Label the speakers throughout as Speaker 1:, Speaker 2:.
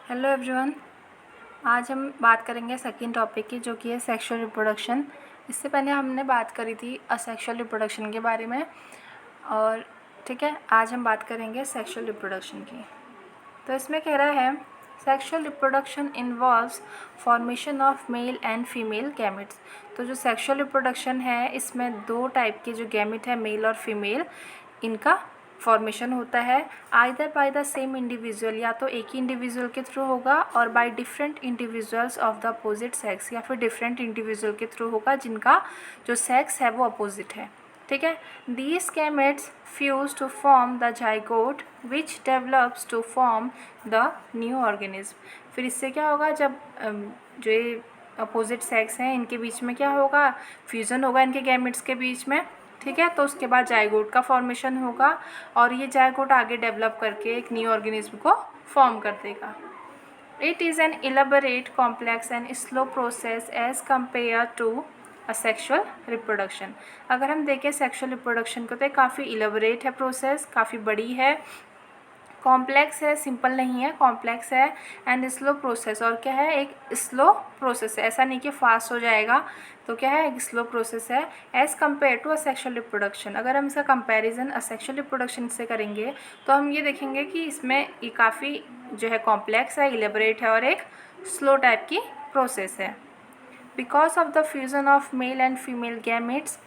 Speaker 1: Hello everyone. आज हम बात करेंगे सेकंड टॉपिक की, जो कि है सेक्सुअल रिप्रोडक्शन। इससे पहले हमने बात करी थी असेक्सुअल रिप्रोडक्शन के बारे में, और ठीक है, आज हम बात करेंगे सेक्सुअल रिप्रोडक्शन की। तो इसमें कह रहा है sexual reproduction involves formation of male and female gametes. तो जो सेक्सुअल रिप्रोडक्शन है, इसमें दो टाइप के जो गैमेट है, मेल और फीमेल, इनका फॉर्मेशन होता है either by the same individual, या तो एक ही इंडिविजुअल के थ्रू होगा, और by different individuals of the opposite sex, या फिर डिफरेंट इंडिविजुअल के थ्रू होगा जिनका जो सेक्स है वो अपोजिट है। ठीक है। These gametes fuse to form the zygote which develops to form the new organism. फिर इससे क्या होगा, जब जो ये अपोजिट सेक्स हैं इनके बीच में क्या होगा, फ्यूज़न होगा इनके गैमेट्स के बीच में। ठीक है। तो उसके बाद जाइगोट का फॉर्मेशन होगा, और ये जाइगोट आगे डेवलप करके एक न्यू ऑर्गेनिज्म को फॉर्म कर देगा। It is an elaborate, complex and slow process as compare to asexual reproduction. अगर हम देखें सेक्सुअल रिप्रोडक्शन को, तो काफ़ी इलेबोरेट है प्रोसेस, काफ़ी बड़ी है, कॉम्प्लेक्स है, सिंपल नहीं है, कॉम्प्लेक्स है, एंड स्लो प्रोसेस। और क्या है, एक स्लो प्रोसेस है, ऐसा नहीं कि फास्ट हो जाएगा, तो क्या है, एक स्लो प्रोसेस है as compare to asexual reproduction. अगर हम इसका कंपैरिजन असेक्सुअल रिप्रोडक्शन से करेंगे तो हम ये देखेंगे कि इसमें ये काफ़ी जो है कॉम्प्लेक्स है, इलेबोरेट है, और एक स्लो टाइप की प्रोसेस है। Because of the fusion of male and female gametes,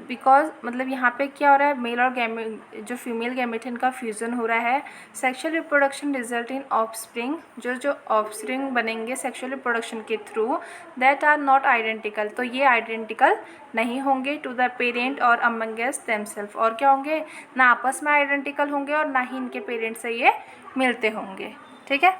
Speaker 1: because मतलब यहाँ पे क्या हो रहा है, मेल और गैमेट, जो फीमेल गैमेट है, इनका फ्यूज़न हो रहा है। Sexual reproduction result in offspring, जो ऑफस्प्रिंग बनेंगे सेक्सुअल रिप्रोडक्शन के through, that are not identical, तो ये आइडेंटिकल नहीं होंगे टू द पेरेंट और अमंगस्ट देमसेल्फ। और क्या होंगे, ना आपस में आइडेंटिकल होंगे और ना ही इनके पेरेंट से ये मिलते होंगे। ठीक है,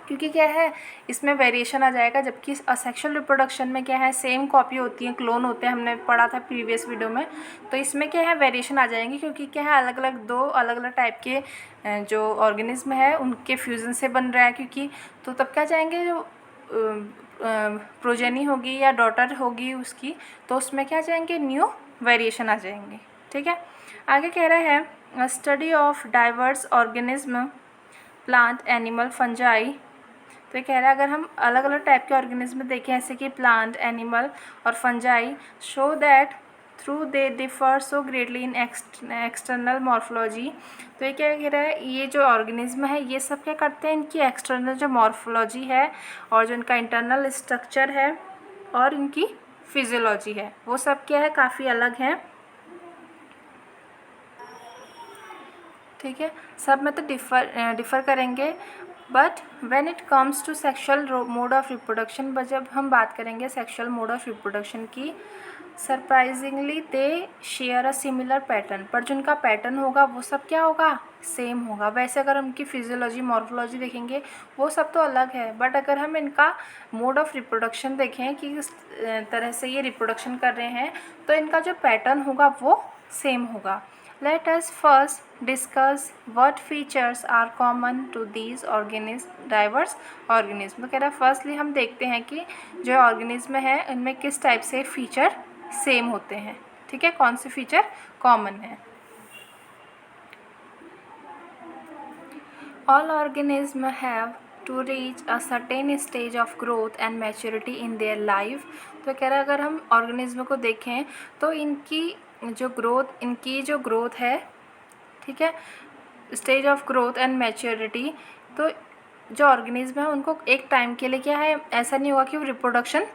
Speaker 1: क्योंकि क्या है, इसमें वेरिएशन आ जाएगा, जबकि असेक्सुअल रिप्रोडक्शन में क्या है, सेम कॉपी होती है, क्लोन होते हैं, हमने पढ़ा था प्रीवियस वीडियो में। तो इसमें क्या है, वेरिएशन आ जाएंगे, क्योंकि क्या है, अलग अलग दो अलग अलग टाइप के जो ऑर्गेनिज्म है उनके फ्यूज़न से बन रहा है, क्योंकि तो तब क्या जाएंगे, जो प्रोजेनी होगी या डॉटर होगी उसकी, तो उसमें क्या जाएंगे, न्यू वेरिएशन आ जाएंगे। ठीक है। आगे कह रहा है study of diverse organism, plant, animal, fungi. तो ये कह रहा है अगर हम अलग अलग टाइप के ऑर्गेनिज्म देखें, जैसे कि प्लांट, एनिमल और fungi, show that through they differ so greatly in external morphology. तो ये क्या कह रहा है, ये जो ऑर्गेनिज्म है ये सब क्या करते हैं, इनकी एक्सटर्नल जो मॉर्फोलॉजी है और जो इनका इंटरनल स्ट्रक्चर है और इनकी फिजियोलॉजी है, वो सब क्या है, काफ़ी अलग हैं। ठीक है, सब में तो डिफ़र करेंगे, but when it comes to sexual mode of reproduction, जब हम बात करेंगे सेक्सुअल मोड ऑफ रिप्रोडक्शन की, surprisingly they share a similar pattern. पर जो उनका पैटर्न होगा वो सब क्या होगा, सेम होगा। वैसे अगर उनकी फिजियोलॉजी, मॉर्फोलॉजी देखेंगे, वो सब तो अलग है, बट अगर हम इनका मोड ऑफ रिप्रोडक्शन देखें कि किस तरह से ये रिप्रोडक्शन कर रहे हैं, तो इनका जो पैटर्न होगा वो सेम होगा। Let us first discuss what features are common to these diverse organisms। तो कह रहा है फर्स्टली हम देखते हैं कि जो ऑर्गेनिज्म है इनमें किस टाइप से फीचर सेम होते हैं। ठीक है, कौन से फीचर कॉमन है। All organisms have to reach a certain stage of growth and maturity in their life। तो कह रहा है अगर हम ऑर्गेनिज्म को देखें तो इनकी जो ग्रोथ है, ठीक है, stage of growth and maturity, तो जो ऑर्गेनिज्म है उनको एक टाइम के लिए क्या है, ऐसा नहीं होगा कि वो रिप्रोडक्शन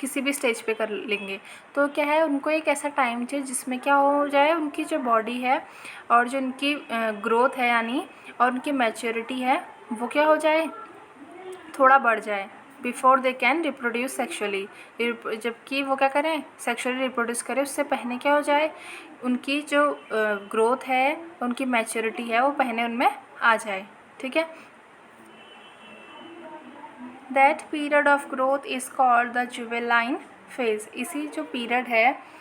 Speaker 1: किसी भी स्टेज पे कर लेंगे। तो क्या है, उनको एक ऐसा टाइम चाहिए जिसमें क्या हो जाए, उनकी जो बॉडी है और जो उनकी ग्रोथ है यानी, और उनकी मैच्योरिटी है, वो क्या हो जाए, थोड़ा बढ़ जाए, before they can reproduce sexually. जबकि वो क्या करें, सेक्शुअली रिप्रोड्यूस करें, उससे पहले क्या हो जाए, उनकी जो ग्रोथ है, उनकी मैच्योरिटी है, वो पहले उनमें आ जाए। ठीक है, that period of growth is called the जुवेलाइन फेज। इसी जो पीरियड है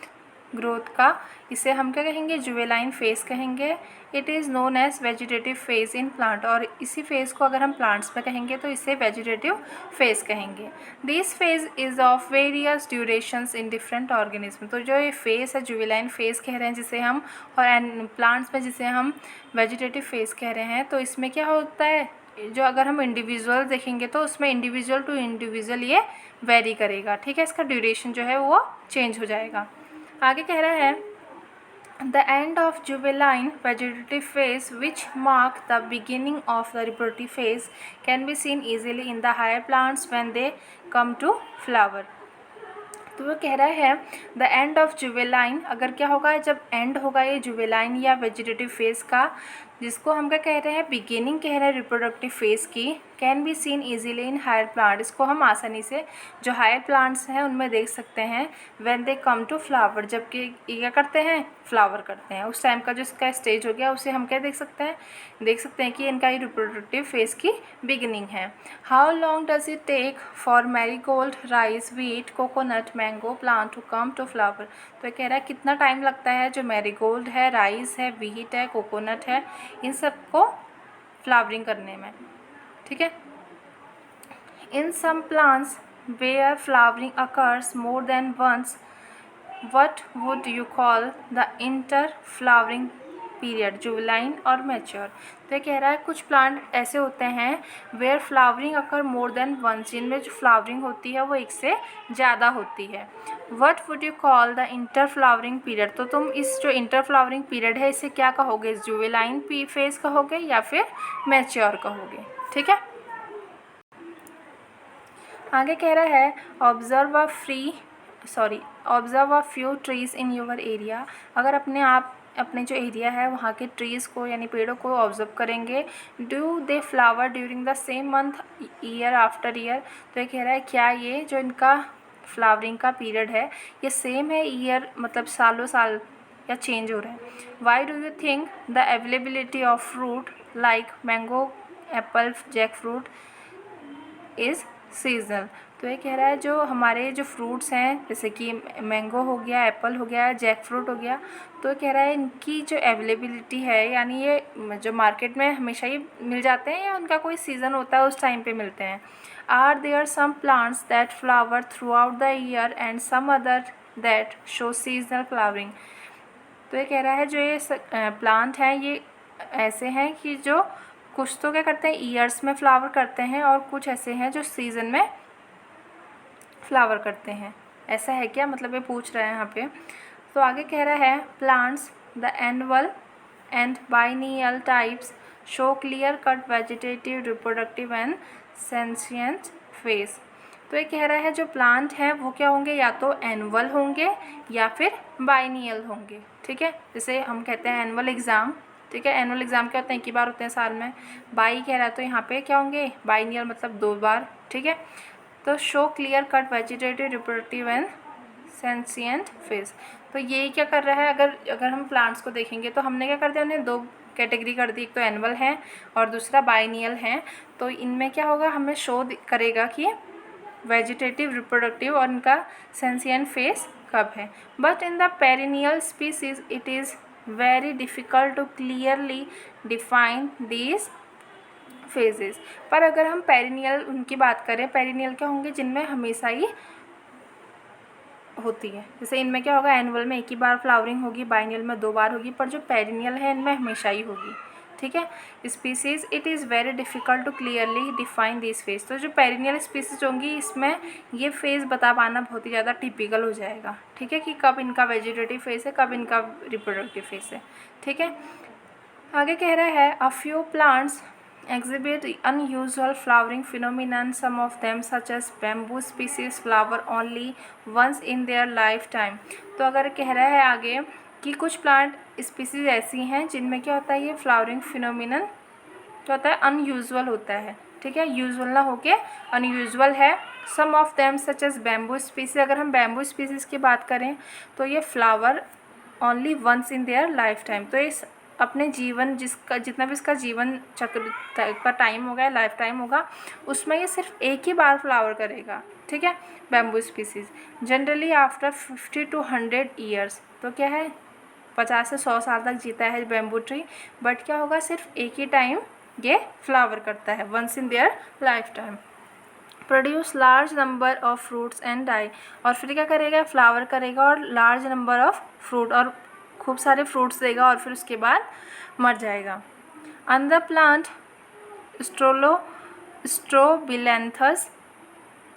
Speaker 1: ग्रोथ का, इसे हम क्या कहेंगे, जुवेलाइन फेज कहेंगे। It is known as vegetative phase in plant, और इसी फेज को अगर हम प्लांट्स में कहेंगे तो इसे वेजिटेटिव फेज कहेंगे। This phase is of various durations in different organism. तो जो ये फेज है, जुवेलाइन फेज कह रहे हैं जिसे हम, और प्लांट्स में जिसे हम वेजिटेटिव फेज कह रहे हैं, तो इसमें क्या होता है, जो अगर हम इंडिविजुअल देखेंगे तो उसमें इंडिविजुअल टू इंडिविजुअल ये वेरी करेगा, ठीक है, इसका ड्यूरेशन जो है वो चेंज हो जाएगा। आगे कह रहा है the end of juvenile vegetative phase, which mark the beginning of the reproductive phase, can be seen easily in the higher plants when they come to flower। तो वो कह रहा है द एंड ऑफ जुवेलाइन, अगर क्या होगा जब एंड होगा ये जुवेलाइन या वेजिटेटिव फेज़ का, जिसको हम क्या कह रहे हैं, बिगिनिंग कह रहे हैं रिप्रोडक्टिव फेज़ की, can be seen easily in higher plant, इसको हम आसानी से जो हायर प्लांट्स हैं उनमें देख सकते हैं। When they come to flower, जबकि ये क्या करते हैं, फ्लावर करते हैं, उस टाइम का जो इसका स्टेज हो गया उसे हम क्या देख सकते हैं कि इनका ये रिप्रोडक्टिव फेज़ की बिगिनिंग है। How long does it take for marigold, rice, wheat, coconut, mango plant to come to flower. तो ये कह रहा है कितना टाइम लगता है जो मैरीगोल्ड है, राइस है, व्हीट है, कोकोनट है, इन सबको फ्लावरिंग करने में, ठीक है। In some plants where flowering occurs more than once, what would you call the inter-flowering period, जुवेलाइन और मैच्योर। तो ये कह रहा है कुछ प्लांट ऐसे होते हैं where flowering occur more than once, जिनमें जो फ्लावरिंग होती है वो एक से ज़्यादा होती है। What would you call the inter flowering period, तो तुम इस जो इंटर फ्लावरिंग पीरियड है इसे क्या कहोगे, जुवेलाइन फेज कहोगे या फिर मैच्योर कहोगे, ठीक है। आगे कह रहा है observe a few trees in your area, अगर अपने जो एरिया है वहाँ के ट्रीज़ को यानी पेड़ों को ऑब्जर्व करेंगे। Do they flower during the same month year after year, तो ये कह रहा है क्या ये जो इनका फ्लावरिंग का पीरियड है ये सेम है ईयर, मतलब सालों साल, या चेंज हो रहा है। Why do you think the availability of fruit like mango, apple, jackfruit is seasonal, तो ये कह रहा है जो हमारे जो फ्रूट्स हैं जैसे कि मैंगो हो गया, एप्पल हो गया, जैक फ्रूट हो गया, तो ये कह रहा है इनकी जो अवेलेबिलिटी है यानी ये जो मार्केट में हमेशा ही मिल जाते हैं या उनका कोई सीज़न होता है उस टाइम पे मिलते हैं। Are there some plants that flower throughout the year and some other that show seasonal flowering, तो ये कह रहा है जो ये प्लांट हैं ये ऐसे हैं कि जो कुछ तो क्या करते हैं ईयर्स में फ्लावर करते हैं और कुछ ऐसे हैं जो सीज़न में फ्लावर करते हैं। ऐसा है क्या, मतलब ये पूछ रहा है यहाँ पे। तो आगे कह रहा है plants the annual and biennial types show clear cut vegetative, reproductive and senescent phase, तो ये कह रहा है जो प्लांट हैं वो क्या होंगे, या तो एनुअल होंगे या फिर बाइनियल होंगे, ठीक है। जैसे हम कहते हैं एनुअल एग्ज़ाम, ठीक है, एनुअल एग्ज़ाम क्या होते हैं, एक ही बार होते हैं साल में। बाई कह रहा है तो यहाँ पे क्या होंगे, बाइनियल मतलब 2 बार, ठीक है। तो show clear cut vegetative, reproductive and senescent phase, तो ये क्या कर रहा है, अगर हम प्लांट्स को देखेंगे तो हमने क्या कर दिया, उन्हें 2 कैटेगरी कर दी, एक तो एनुअल है और दूसरा बाइनियल है। तो इनमें क्या होगा, हमें शो करेगा कि वेजिटेटिव, रिप्रोडक्टिव और इनका सेंसिएंट फेज कब है। But in the perennial species it is very difficult to clearly define these phases, पर अगर हम पेरिनियल उनकी बात करें, पेरिनियल क्या होंगे, जिनमें हमेशा ही होती है। जैसे इनमें क्या होगा, एनुअल में एक ही बार फ्लावरिंग होगी, बाइनियल में 2 बार होगी, पर जो पेरिनियल है इनमें हमेशा ही होगी, ठीक है। Species it is very difficult to clearly define this phase, तो जो पेरिनियल स्पीसीज होंगी इसमें ये फेज़ बता पाना बहुत ही ज़्यादा टिपिकल हो जाएगा, ठीक है, कि कब इनका वेजिटेटिव फेज है, कब इनका रिप्रोडक्टिव फेज है, ठीक है। आगे कह रहा है a few plants exhibit unusual flowering phenomenon, some of them such as bamboo species flower only once in their lifetime, तो अगर कह रहा है आगे कि कुछ प्लांट स्पीसीज ऐसी हैं जिनमें क्या होता है, ये फ्लावरिंग फिनोमिनन क्या होता है, अनयूजुअल होता है, ठीक है, यूजुअल ना होके अनयूजुअल है। Some of them such as bamboo species, अगर हम बैम्बू स्पीसीज की बात करें तो ये flower only once in their lifetime, तो इस अपने जीवन जितना भी इसका जीवन चक्र का टाइम होगा, लाइफ टाइम होगा, उसमें ये सिर्फ एक ही बार फ्लावर करेगा, ठीक है, bamboo species. Generally after 50 to 100 years, तो क्या है 50 से 100 साल तक जीता है बैम्बू ट्री, बट क्या होगा सिर्फ एक ही टाइम ये फ्लावर करता है, once in their lifetime. Produce large number of fruits and die, और फिर क्या करेगा, फ्लावर करेगा और लार्ज नंबर ऑफ फ्रूट, और खूब सारे फ्रूट्स देगा और फिर उसके बाद मर जाएगा। अनदर प्लांट स्ट्रोबिलेंथस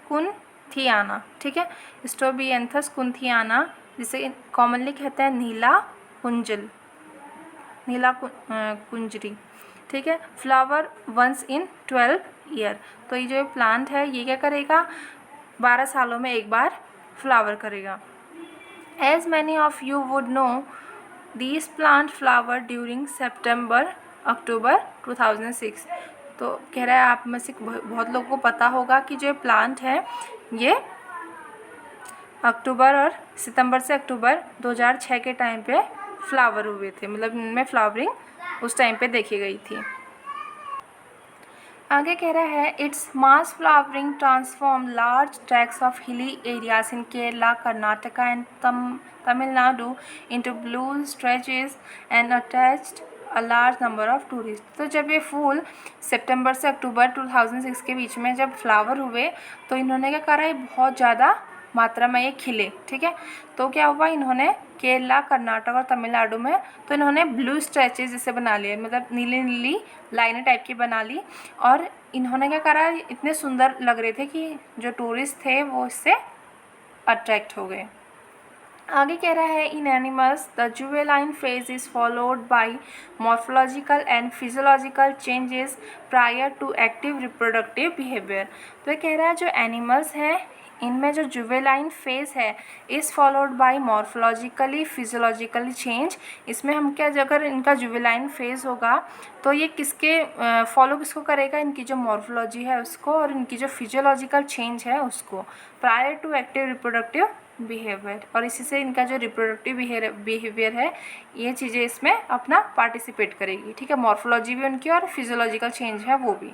Speaker 1: कुंथियाना, ठीक है, स्ट्रोबिलेंथस कुंथियाना, जिसे कॉमनली कहते हैं नीला कुंजरी, ठीक है। फ्लावर वंस इन 12 ईयर, तो ये जो प्लांट है ये क्या करेगा, 12 सालों में एक बार फ्लावर करेगा। As many of you would know this plant flower during September October 2006, तो कह रहा है आप में से बहुत लोगों को पता होगा कि जो प्लांट है ये अक्टूबर और सितंबर से अक्टूबर 2006 के टाइम पे फ्लावर हुए थे, मतलब इनमें फ्लावरिंग उस टाइम पे देखी गई थी। आगे कह रहा है its mass flowering transform large tracts of hilly areas in Kerala, Karnataka and Tamil Nadu into blue stretches and attached a large number of tourist. तो जब ये फूल सितंबर से अक्टूबर 2006 के बीच में जब फ्लावर हुए तो इन्होंने क्या करा, बहुत ज़्यादा मात्रा में ये खिले, ठीक है। तो क्या हुआ, इन्होंने केरला, कर्नाटक और तमिलनाडु में तो इन्होंने ब्लू स्ट्रेचेस जैसे बना लिए, मतलब नीली नीली लाइनें टाइप की बना ली, और इन्होंने क्या करा, इतने सुंदर लग रहे थे कि जो टूरिस्ट थे वो इससे अट्रैक्ट हो गए। आगे कह रहा है in animals the juvenile phase is followed by morphological and physiological changes prior to active reproductive behaviour. तो ये कह रहा है जो एनिमल्स हैं इनमें जो जुवेनाइल फेज है is followed by morphologically physiologically change. इसमें हम क्या, अगर इनका जुवेनाइल फेज होगा तो ये किसके फॉलो किसको करेगा, इनकी जो मॉर्फोलॉजी है उसको और इनकी जो फिजियोलॉजिकल चेंज है उसको, prior to active reproductive behaviour, और इसी से इनका जो रिप्रोडक्टिव बिहेवियर है ये चीज़ें इसमें अपना पार्टिसिपेट करेगी, ठीक है। मॉर्फोलॉजी भी उनकी और फिजियोलॉजिकल चेंज है वो भी।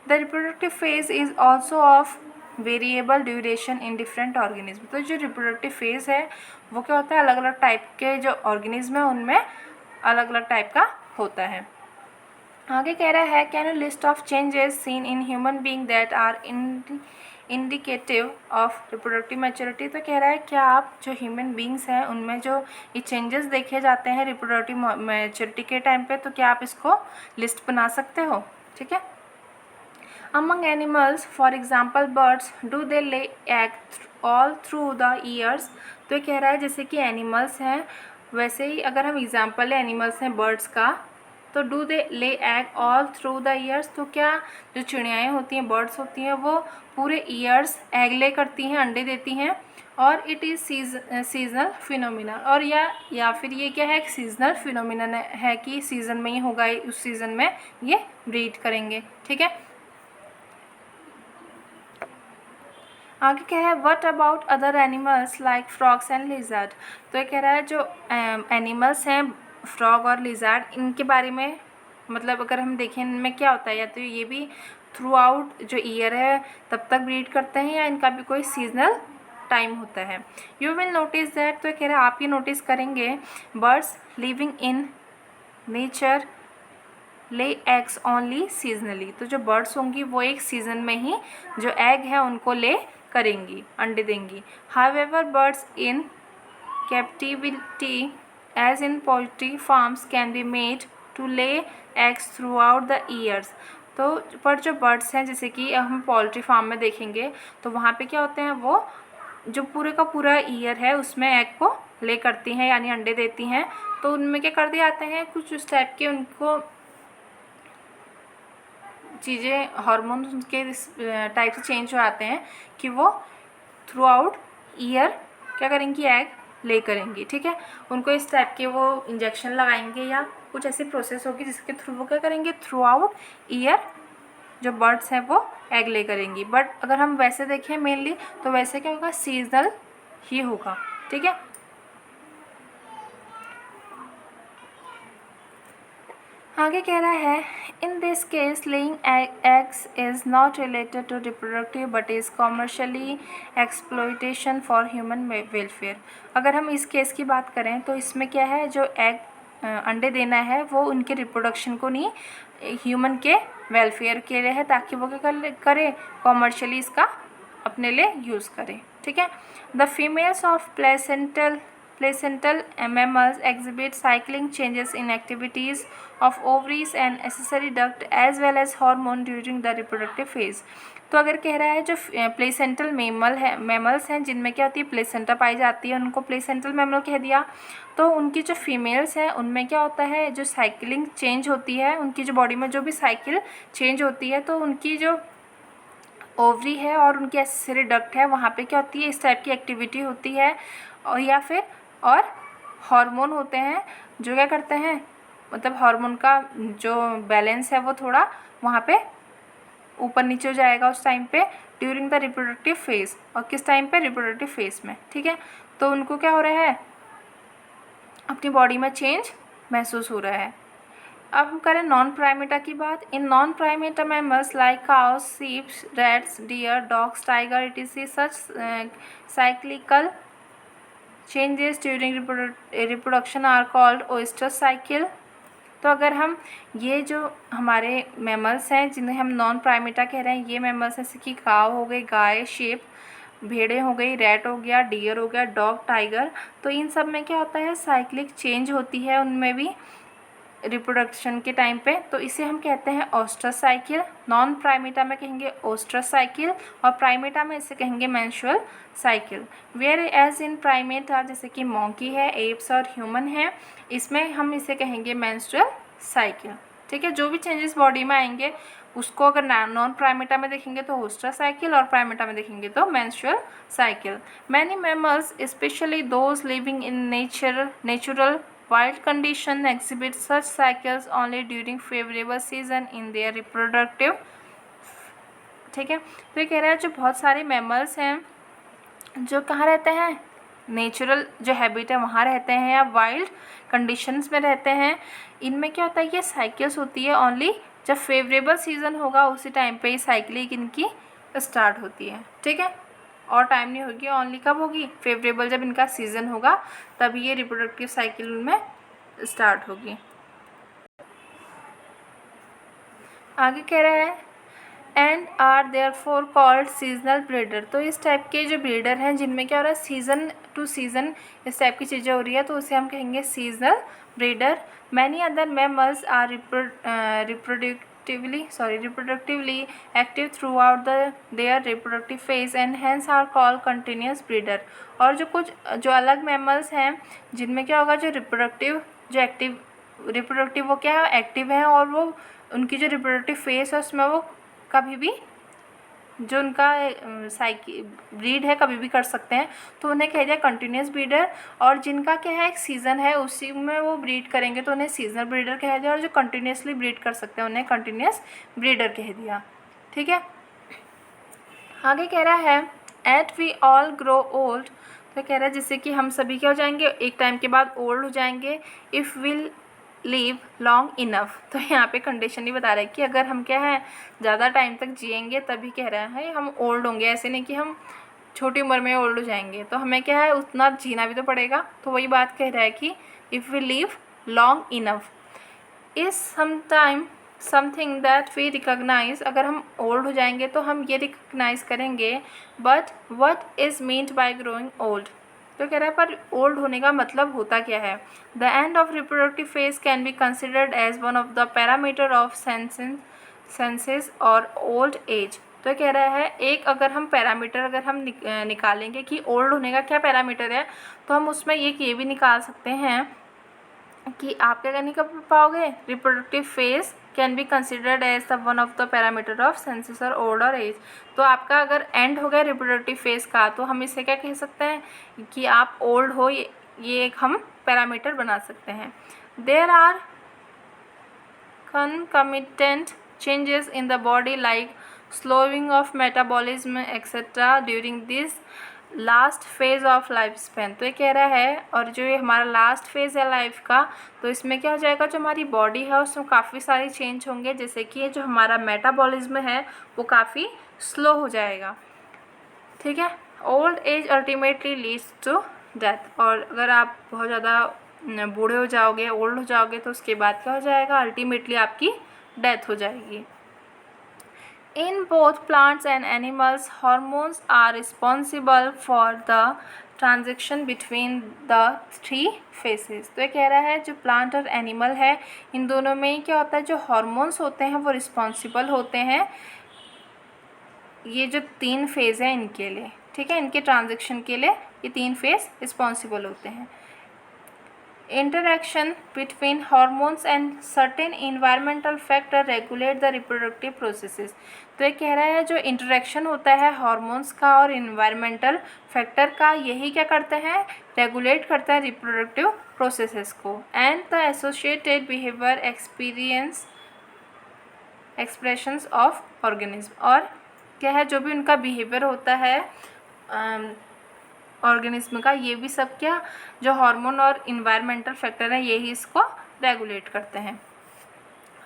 Speaker 1: The reproductive phase is also of variable duration in different organism. तो जो रिप्रोडक्टिव फेज है वो क्या होता है, अलग अलग टाइप के जो ऑर्गेनिज्म है उनमें अलग अलग टाइप का होता है। आगे कह रहा है can you list of changes seen in human being that are indicative of reproductive maturity. तो कह रहा है क्या आप जो ह्यूमन बींग्स हैं उनमें जो ये चेंजेस देखे जाते हैं रिप्रोडक्टिव मैच्योरिटी के टाइम पे, तो क्या आप इसको लिस्ट बना सकते हो, ठीक है। Among animals, for example birds, do they lay egg all through the years? तो कह रहा है जैसे कि एनिमल्स हैं वैसे ही अगर हम एग्जाम्पल लें एनिमल्स हैं बर्ड्स का, तो डू दे ले egg all through the years. तो क्या जो चिड़ियाएँ होती हैं, बर्ड्स होती हैं, वो पूरे ईयर्स एग ले करती हैं, अंडे देती हैं, और इट इज़ सीजनल फिनोमिना, और या फिर ये क्या है, एक सीजनल फिनोमिना है कि सीज़न में ही होगा, उस सीज़न में ये ब्रीड करेंगे, ठीक है। आगे क्या है what about other animals like frogs and lizard. तो ये कह रहा है जो एनिमल्स हैं फ्रॉग और लिजर्ड इनके बारे में, मतलब अगर हम देखें इनमें क्या होता है, या तो ये भी थ्रू आउट जो ईयर है तब तक ब्रीड करते हैं या इनका भी कोई सीजनल टाइम होता है। यू विल नोटिस दैट, तो कह रहा है आप ये नोटिस करेंगे birds living in nature lay eggs only seasonally. तो जो बर्ड्स होंगी वो एक सीज़न में ही जो एग है उनको ले करेंगी, अंडे देंगी। However birds in captivity as in poultry farms can be made to lay eggs throughout the years. तो पर जो बर्ड्स हैं जैसे कि हम पोल्ट्री फार्म में देखेंगे तो वहाँ पे क्या होते हैं, वो जो पूरे का पूरा ईयर है उसमें एग को ले करती हैं यानी अंडे देती हैं। तो उनमें क्या कर दिए जाते हैं, कुछ उस टाइप के उनको चीज़ें हार्मोन्स के टाइप से चेंज हो जाते हैं कि वो थ्रू आउट ईयर क्या करेंगी, एग ले करेंगी, ठीक है। उनको इस टाइप के वो इंजेक्शन लगाएंगे या कुछ ऐसी प्रोसेस होगी जिसके थ्रू वो क्या करेंगे, थ्रू आउट ईयर जो बर्ड्स हैं वो एग ले करेंगी। बट अगर हम वैसे देखें मेनली तो वैसे क्या होगा, सीजनल ही होगा, ठीक है। आगे कह रहा है in this case laying eggs is not related to reproductive but is commercially exploitation for human welfare. अगर हम इस केस की बात करें तो इसमें क्या है, जो एग अंडे देना है वो उनके रिप्रोडक्शन को नहीं, ह्यूमन के वेलफेयर के लिए है, ताकि वो क्या करे, कॉमर्शियली इसका अपने लिए यूज़ करें, ठीक है। The females of placental mammals exhibit cycling changes in activities of ovaries and accessory duct as well as hormone during the reproductive phase। तो अगर कह रहा है जो प्लेसेंटल मैमल्स हैं जिनमें क्या होती है प्लेसेंटा पाई जाती है उनको प्लेसेंटल मैमल कह दिया। तो उनकी जो फीमेल्स हैं उनमें क्या होता है जो साइकिलिंग चेंज होती है, उनकी जो बॉडी में जो भी साइकिल चेंज होती है तो उनकी जो ओवरी है और उनकी एक्सेसरी डक्ट है वहाँ पे क्या होती है इस टाइप की एक्टिविटी होती है और या फिर और हार्मोन होते हैं जो क्या करते हैं मतलब हार्मोन का जो बैलेंस है वो थोड़ा वहाँ पे ऊपर नीचे हो जाएगा उस टाइम पे ड्यूरिंग द रिप्रोडक्टिव फेज। और किस टाइम पे रिप्रोडक्टिव फेज में, ठीक है। तो उनको क्या हो रहा है अपनी बॉडी में चेंज महसूस हो रहा है। अब हम करें नॉन प्राइमेटा की बात। In non primates mammals like cows, sheep, rats, deer, dogs, tiger etc such cyclical changes during reproduction are called oestrus cycle. तो अगर हम ये जो हमारे मैमल्स हैं जिन्हें हम नॉन प्राइमेटा कह रहे हैं ये मैमल्स जैसे कि काव हो गई, गाय, शेप, भेड़ें हो गई, रैट हो गया, डियर हो गया, डॉग, टाइगर, तो इन सब में क्या होता है साइक्लिक चेंज होती है उनमें भी रिप्रोडक्शन के टाइम पे। तो इसे हम कहते हैं ओस्ट्रस साइकिल। नॉन प्राइमेटा में कहेंगे ओस्ट्रस साइकिल और प्राइमेटा में इसे कहेंगे menstrual cycle. Whereas in primates जैसे कि मॉन्की है, एप्स और ह्यूमन है, इसमें हम इसे कहेंगे मेंस्ट्रुअल साइकिल। ठीक है, जो भी चेंजेस बॉडी में आएंगे उसको अगर नॉन प्राइमेटा में देखेंगे तो ओस्ट्रस साइकिल और प्राइमेटा में देखेंगे तो menstrual cycle. Many mammals specially those living in natural wild condition exhibit such cycles only during favorable season in their reproductive। ठीक है, तो ये कह रहा है जो बहुत सारे मैमल्स हैं जो कहाँ रहते हैं नेचुरल जो हैबिट है वहाँ रहते हैं या वाइल्ड कंडीशंस में रहते हैं, इनमें क्या होता है ये साइकिल्स होती है ओनली जब फेवरेबल सीज़न होगा उसी टाइम पे ही साइकिलिंग इनकी स्टार्ट होती है। ठीक है, और टाइम नहीं होगी, ओनली कब होगी फेवरेबल जब इनका सीज़न होगा तभी ये रिप्रोडक्टिव साइकिल में स्टार्ट होगी। आगे कह रहा है and are therefore called seasonal breeder. तो इस टाइप के जो ब्रीडर हैं जिनमें क्या हो रहा है सीज़न टू सीज़न इस टाइप की चीज़ें हो रही है तो उसे हम कहेंगे seasonal breeder. Many other mammals are reproductively active throughout their reproductive phase and hence are called continuous breeder। और जो अलग मैमल्स हैं जिनमें क्या होगा जो रिप्रोडक्टिव वो क्या है एक्टिव है और वो उनकी जो रिप्रोडक्टिव फेज है उसमें वो कभी भी जो उनका ब्रीड है कभी भी कर सकते हैं तो उन्हें कह दिया कंटिन्यूस ब्रीडर। और जिनका क्या है एक सीज़न है उसी में वो ब्रीड करेंगे तो उन्हें सीजनल ब्रीडर कह दिया और जो कंटिन्यूसली ब्रीड कर सकते हैं उन्हें कंटिन्यूस ब्रीडर कह दिया। ठीक है, आगे कह रहा है at we all grow old. तो कह रहा है जिससे कि हम सभी क्या हो जाएंगे एक टाइम के बाद ओल्ड हो जाएंगे if will live long enough. तो यहाँ पे कंडीशन ही बता रहा है कि अगर हम क्या है ज़्यादा टाइम तक जिएंगे तभी कह रहा है हम ओल्ड होंगे, ऐसे नहीं कि हम छोटी उम्र में ओल्ड हो जाएंगे। तो हमें क्या है उतना जीना भी तो पड़ेगा, तो वही बात कह रहा है कि if we live long enough is sometime something that we recognise. अगर हम ओल्ड हो जाएंगे तो हम ये रिकॉग्नाइज करेंगे but what is meant by growing old. तो कह रहा है पर ओल्ड होने का मतलब होता क्या है। The end of reproductive phase can be considered as one of the parameter of senses और ओल्ड एज। तो कह रहा है एक अगर हम पैरामीटर अगर हम निकालेंगे कि ओल्ड होने का क्या पैरामीटर है तो हम उसमें ये भी निकाल सकते हैं कि आप क्या नहीं कर पाओगे reproductive phase can be considered as the one of the parameter of senses और ओल्ड और एज। तो आपका अगर एंड हो गया रिप्रोडक्टिव फेज का तो हम इसे क्या कह सकते हैं कि आप ओल्ड हो, ये एक हम पैरामीटर बना सकते हैं। There are concomitant changes in the body like slowing of metabolism etc during this last phase of life span. तो ये कह रहा है और जो ये हमारा लास्ट फेज़ है लाइफ का तो इसमें क्या हो जाएगा जो हमारी बॉडी है उसमें काफ़ी सारे चेंज होंगे जैसे कि जो हमारा मेटाबॉलिज्म है वो काफ़ी स्लो हो जाएगा। ठीक है, old age ultimately leads to death. और अगर आप बहुत ज़्यादा बूढ़े हो जाओगे ओल्ड हो जाओगे तो उसके बाद क्या हो जाएगा अल्टीमेटली आपकी डेथ हो जाएगी। In both plants and animals, hormones are responsible for the transition between the three phases. तो ये कह रहा है जो प्लांट और एनिमल है इन दोनों में ही क्या होता है, जो हार्मोन्स होते हैं वो रिस्पॉन्सिबल होते हैं ये जो 3 फेज़ हैं इनके लिए, ठीक है, इनके ट्रांजिशन के लिए ये 3 फेज़ रिस्पॉन्सिबल होते हैं. Interaction between hormones and certain environmental factor regulate the reproductive processes. तो ये कह रहा है जो इंटरेक्शन होता है हार्मोन्स का और इन्वायरमेंटल फैक्टर का, यही क्या करते हैं, रेगुलेट करता है रिप्रोडक्टिव प्रोसेसेस को. And the associated behaviour expressions of organism. और क्या है, जो भी उनका बिहेवियर होता है ऑर्गेनिज्म का, ये भी सब क्या जो हार्मोन और इन्वायरमेंटल फैक्टर है यही इसको रेगुलेट करते हैं.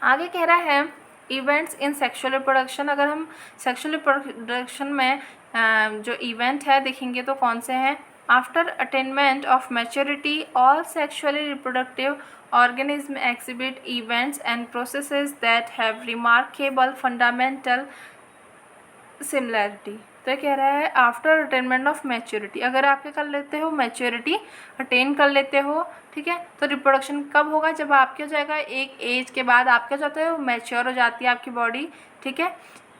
Speaker 1: आगे कह रहा है इवेंट्स इन सेक्सुअल रिप्रोडक्शन. अगर हम सेक्सुअल रिप्रोडक्शन में जो इवेंट है देखेंगे तो कौन से हैं. After attainment of maturity all sexually reproductive organism exhibit events and processes that have remarkable fundamental similarity. तो ये कह रहा है आफ्टर अटेनमेंट ऑफ मैच्योरिटी, अगर आप क्या कर लेते हो, मैच्योरिटी अटेन कर लेते हो, ठीक है, तो रिप्रोडक्शन कब होगा, जब आपके हो जाएगा एक एज के बाद आप क्या जाते हो, मैच्योर हो जाती है आपकी बॉडी, ठीक है,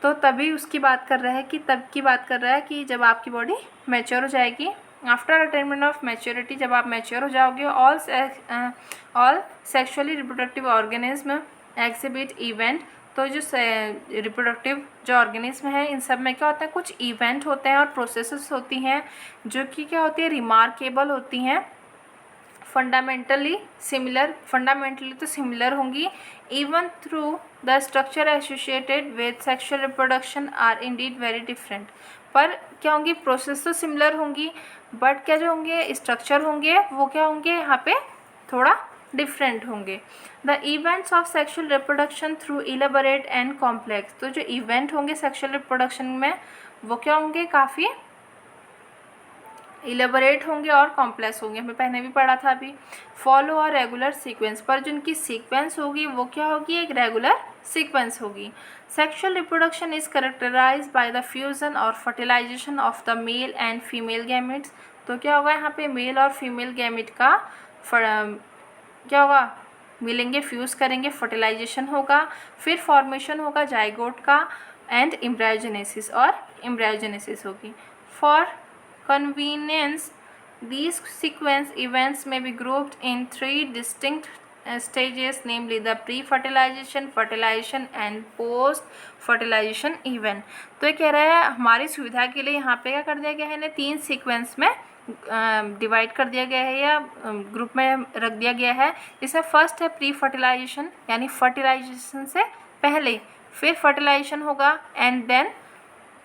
Speaker 1: तो तभी उसकी बात कर रहा है कि तब की बात कर रहा है कि जब आपकी बॉडी मैच्योर हो जाएगी. आफ्टर अटेनमेंट ऑफ मैच्योरिटी, जब आप मैच्योर हो जाओगे, all sexually reproductive organism exhibit event. तो जो रिप्रोडक्टिव जो ऑर्गेनिज्म है इन सब में क्या होता है, कुछ इवेंट होते हैं और प्रोसेसेस होती हैं जो कि क्या होती है, रिमार्केबल होती हैं, फंडामेंटली तो सिमिलर होंगी. Even through the structure associated with sexual reproduction are indeed very different. पर क्या होंगी, प्रोसेस तो सिमिलर होंगी बट क्या जो होंगे स्ट्रक्चर होंगे वो क्या होंगे यहाँ पे थोड़ा डिफरेंट होंगे. The events of sexual reproduction through elaborate and complex. तो जो इवेंट होंगे सेक्सुअल रिप्रोडक्शन में वो क्या होंगे, काफ़ी इलेबोरेट होंगे और कॉम्प्लेक्स होंगे, हमें पहले भी पढ़ा था अभी. फॉलो और रेगुलर सीक्वेंस, पर जो उनकी सीक्वेंस होगी वो क्या होगी, एक रेगुलर सीक्वेंस होगी. Sexual reproduction is characterised by the fusion और fertilisation of the male and female gametes. तो क्या होगा यहाँ पे, मेल और फीमेल गैमेट का क्या होगा, मिलेंगे, फ्यूज़ करेंगे, फर्टिलाइजेशन होगा, फिर फॉर्मेशन होगा जाइगोट का एंड एम्ब्रायोजेनेसिस होगी. For convenience these sequence events may be grouped in 3 distinct stages, namely the pre-fertilization, fertilization and post-fertilization event. तो ये कह रहा है हमारी सुविधा के लिए यहाँ पे क्या कर दिया गया है, इन्हें 3 सीक्वेंस में डिवाइड कर दिया गया है या ग्रुप में रख दिया गया है. इसमें फर्स्ट है प्री फर्टिलाइजेशन, यानी फर्टिलाइजेशन से पहले, फिर फर्टिलाइजेशन होगा एंड देन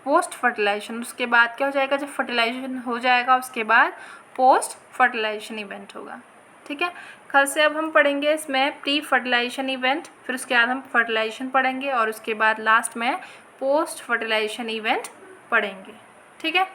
Speaker 1: पोस्ट फर्टिलाइजेशन. उसके बाद क्या हो जाएगा, जब फर्टिलाइजेशन हो जाएगा उसके बाद पोस्ट फर्टिलाइजेशन इवेंट होगा. ठीक है, कल से अब हम पढ़ेंगे इसमें प्री फर्टिलाइजेशन इवेंट, फिर उसके बाद हम फर्टिलाइजेशन पढ़ेंगे और उसके बाद लास्ट में पोस्ट फर्टिलाइजेशन इवेंट पढ़ेंगे. ठीक है.